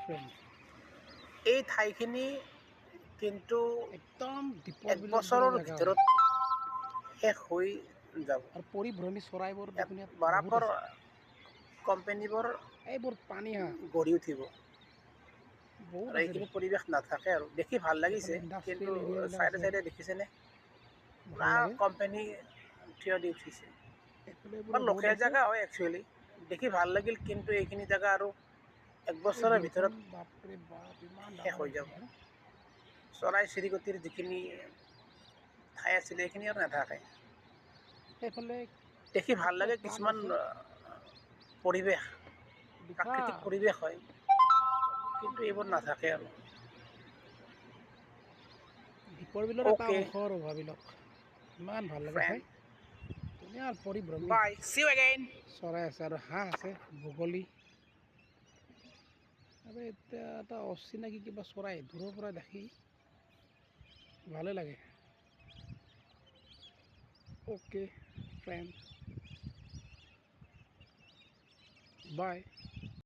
Friend এই ঠাইখিনি কিন্তু একদম দ্বীপৰ এক বিলৰ দৰে বছৰৰ জেগা হয়। ভিতৰত শেষ হৈ যাব। আৰু পৰিভ্ৰমী চৰাইবোৰ ইয়াত দেখোন ইয়াত বহুত বৰফৰ আছে। কোম্পানীবোৰ এইবোৰ পানী গঢ়ি উঠিব বহুত আৰু আছে এইখিনি দেখোন। পৰিৱেশ নাথাকে আৰু দেখি ভাল লাগিছে, এইফালে কিন্তু ইণ্ডাষ্ট্ৰিয়েল এৰিয়াবিলাক আছে চাইডে আৰু চাইডে দেখিছেনে ভাল পুৰা লাগে। কোম্পানী থিয় দি উঠিছে। এইফালে বা এইবোৰো বহুত লোকেল আছে। জেগা হয় একচুৱেলি, দেখি ভাল লাগিল, কিন্তু এইখিনি জেগা আৰু এক এই বছৰৰ বিলখন ভিতৰত বাপৰে বাপ ইমান শেষ ডাঙৰ হৈ যাব। এইখন ন? চৰাই চিৰিকটিৰ যিখিনি ঠাই আছিলে সেইখিনি আৰু নাথাকে। সেইফালে দেখি ভাল কেঁকোৰা লাগে বান্ধ কিছুমান আছে পৰিৱেশ, প্ৰাকৃতিক বিশাল। পৰিৱেশ হয়, কিন্তু এইবোৰ নাথাকে আৰু। দীপৰ বিলৰ এটা অ'কে অংশ আৰু ভাবি লওক, ইমান ভাল লাগে ফ্ৰেণ্ড, চাই। ধুনীয়া পৰিভ্ৰমী বাই, চি ইউ এগেইন। চৰাই আছে আৰু হাঁহ আছে, বগলী। আৰু এতিয়া এটা অচিনাকি কিবা চৰাই দূৰৰ পৰা দেখি ভালে লাগে। অ'কে ফ্ৰেণ্ড, বাই।